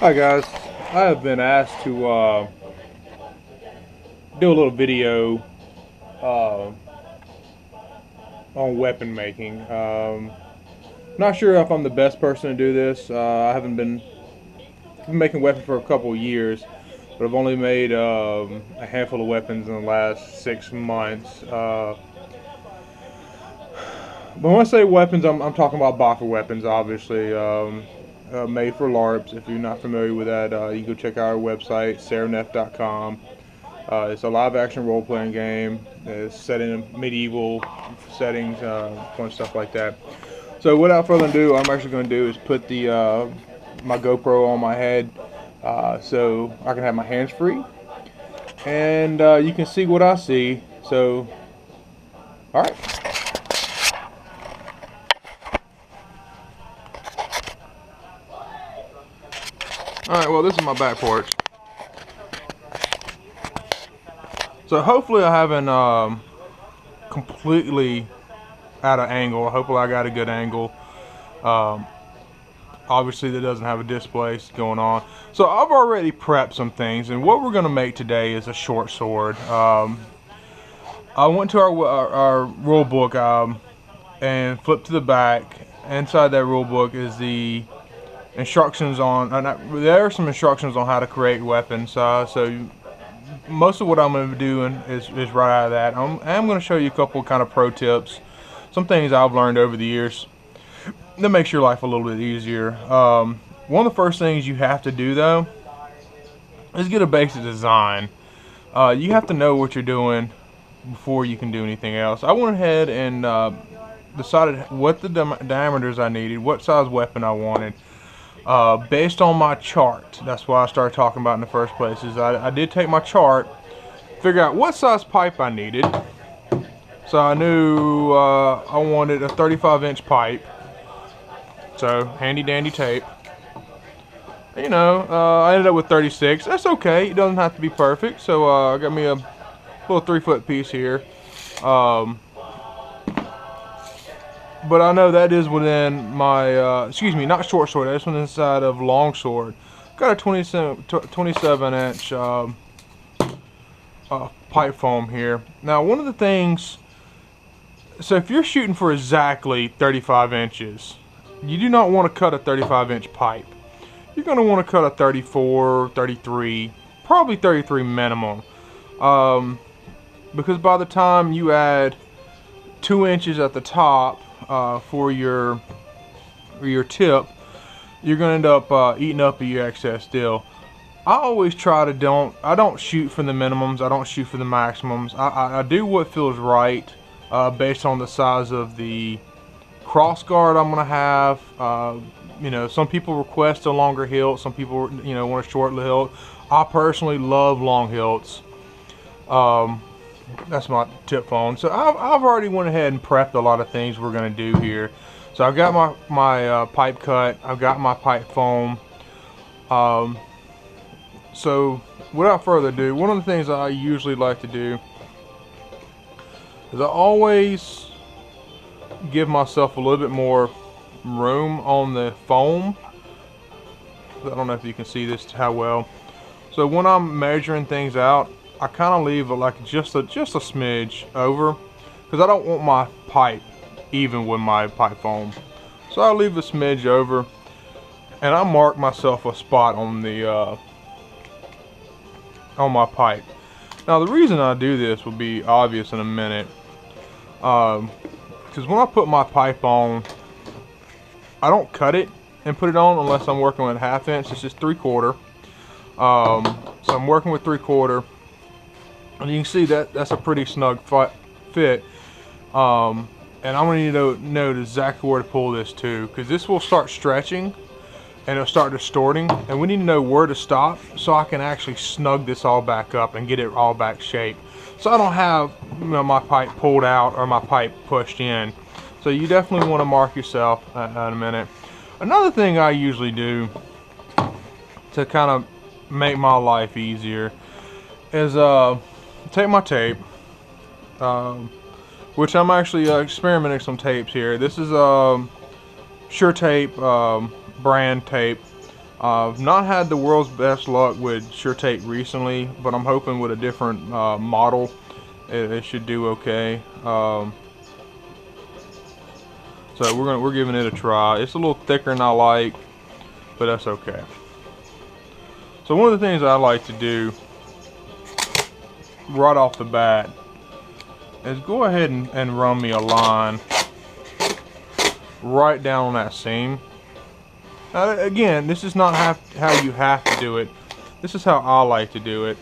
Hi guys, I have been asked to do a little video uh, on weapon making. Not sure if I'm the best person to do this. I haven't been making weapons for a couple of years, but I've only made a handful of weapons in the last 6 months. But when I say weapons, I'm talking about boffer weapons, obviously. Made for LARPs. If you're not familiar with that, you can go check out our website, saranef.com. It's a live-action role-playing game. It's set in medieval settings, fun stuff like that. So without further ado, what I'm actually going to do is put the my GoPro on my head so I can have my hands free, and you can see what I see. So, all right. Alright, well, this is my back porch. So hopefully I haven't completely out of angle. Hopefully I got a good angle. Obviously that doesn't have a display going on. So I've already prepped some things, and what we're going to make today is a short sword. I went to our rule book and flipped to the back. Inside that rule book is the instructions on, there are some instructions on how to create weapons, so most of what I'm going to be doing is right out of that. I'm going to show you a couple kind of pro tips, some things I've learned over the years that makes your life a little bit easier. One of the first things you have to do though is get a basic design. You have to know what you're doing before you can do anything else. I went ahead and decided what the diameters I needed, what size weapon I wanted. Based on my chart. That's why I started talking about in the first place. Is I did take my chart, figure out what size pipe I needed. So I knew I wanted a 35-inch pipe. So handy dandy tape. You know, I ended up with 36. That's okay. It doesn't have to be perfect. So I got me a little 3-foot piece here. But I know that is within my, excuse me, not short sword, that's within inside of long sword. Got a 27-inch pipe foam here. Now, one of the things, so if you're shooting for exactly 35 inches, you do not want to cut a 35-inch pipe. You're going to want to cut a 34, 33, probably 33 minimum. Because by the time you add 2 inches at the top, for your tip, you're gonna end up eating up your excess steel. I always try to I don't shoot for the minimums, I don't shoot for the maximums. I do what feels right based on the size of the cross guard I'm gonna have. You know, some people request a longer hilt, some people want a short hilt. I personally love long hilts. That's my tip phone. So I've already went ahead and prepped a lot of things we're going to do here. So I've got my pipe cut. I've got my pipe foam. So without further ado, one of the things I usually like to do is I always give myself a little bit more room on the foam. I don't know if you can see this how well. So when I'm measuring things out, I kind of leave it like just a smidge over, because I don't want my pipe even with my pipe foam. So I leave a smidge over, and I mark myself a spot on the on my pipe. Now the reason I do this will be obvious in a minute, because when I put my pipe on, I don't cut it and put it on unless I'm working with 1/2 inch. It's just 3/4. So I'm working with 3/4. And you can see that that's a pretty snug fit. And I'm going to know exactly where to pull this to, because this will start stretching and it'll start distorting, and we need to know where to stop so I can actually snug this all back up and get it all back shape, so I don't have my pipe pulled out or my pipe pushed in. So you definitely want to mark yourself in a minute. Another thing I usually do to kind of make my life easier is take my tape, which I'm actually experimenting some tapes here. This is Sure Tape brand tape. I've not had the world's best luck with Sure Tape recently, but I'm hoping with a different model it should do okay. So we're giving it a try. It's a little thicker than I like, but that's okay. So one of the things I like to do right off the bat is go ahead and run me a line right down on that seam. Now again, this is not how you have to do it. This is how I like to do it.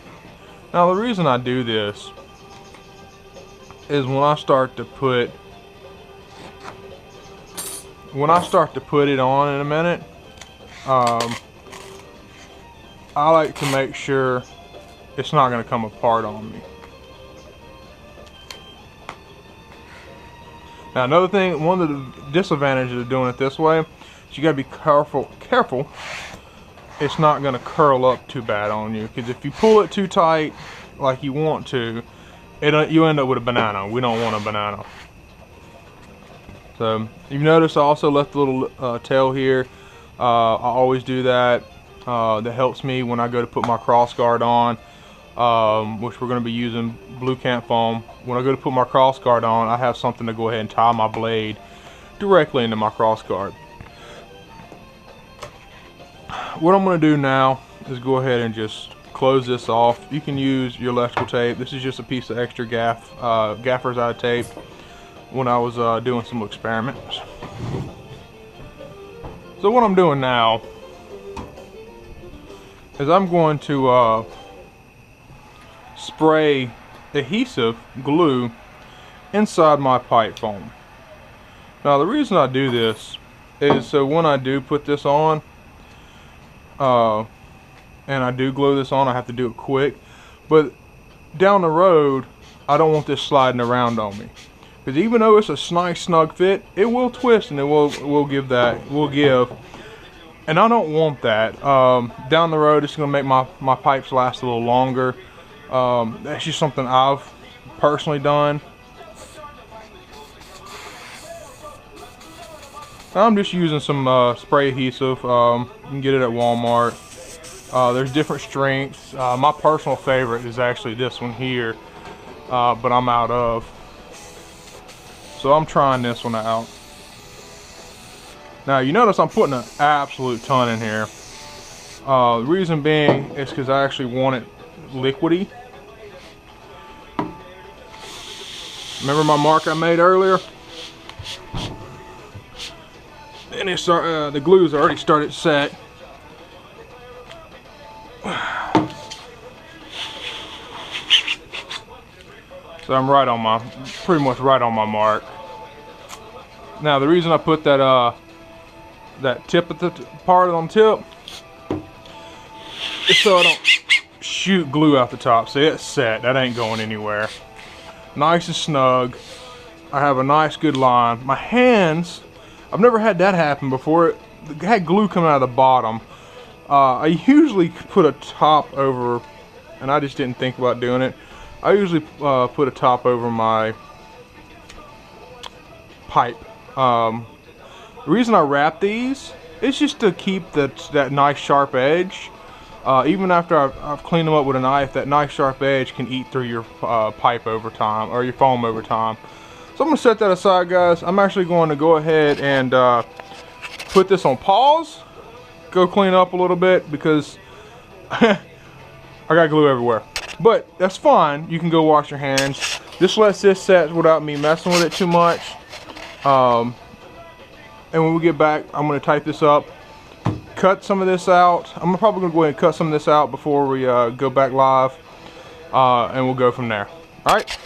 Now the reason I do this is when I start to put it on in a minute, I like to make sure it's not going to come apart on me. Now another thing, one of the disadvantages of doing it this way is you got to be careful it's not going to curl up too bad on you, because if you pull it too tight like you want to, you end up with a banana. We don't want a banana. So you've noticed I also left a little tail here. I always do that. That helps me when I go to put my cross guard on, which we're going to be using blue cant foam. When I go to put my cross guard on, I have something to go ahead and tie my blade directly into my cross guard. What I'm going to do now is go ahead and just close this off. You can use your electrical tape. This is just a piece of extra gaffers I taped when I was doing some experiments. So what I'm doing now is I'm going to spray adhesive glue inside my pipe foam. Now the reason I do this is so when I do put this on and I do glue this on, I have to do it quick, but down the road I don't want this sliding around on me, because even though it's a nice snug fit, it will twist and it will give, and I don't want that. Down the road it's going to make my pipes last a little longer. That's just something I've personally done. I'm just using some spray adhesive. You can get it at Walmart. There's different strengths. My personal favorite is actually this one here, but I'm out of. So I'm trying this one out. Now you notice I'm putting an absolute ton in here. The reason being is because I actually want it liquidy. Remember my mark I made earlier? And the glue's already started set. So I'm pretty much right on my mark. Now the reason I put that tip at the part on tip is so I don't shoot glue out the top. See, it's set. That ain't going anywhere. Nice and snug. I have a nice good line. My hands, I've never had that happen before. It had glue coming out of the bottom. I usually put a top over, and I just didn't think about doing it. I usually put a top over my pipe. The reason I wrap these is just to keep that nice sharp edge. Even after I've cleaned them up with a knife, that nice sharp edge can eat through your pipe over time, or your foam over time. So I'm going to set that aside, guys. I'm actually going to go ahead and put this on pause, go clean up a little bit, because I got glue everywhere. But that's fine. You can go wash your hands. Just let this set without me messing with it too much. And when we get back, I'm going to type this up, cut some of this out. I'm probably going to go ahead and cut some of this out before we go back live, and we'll go from there. All right.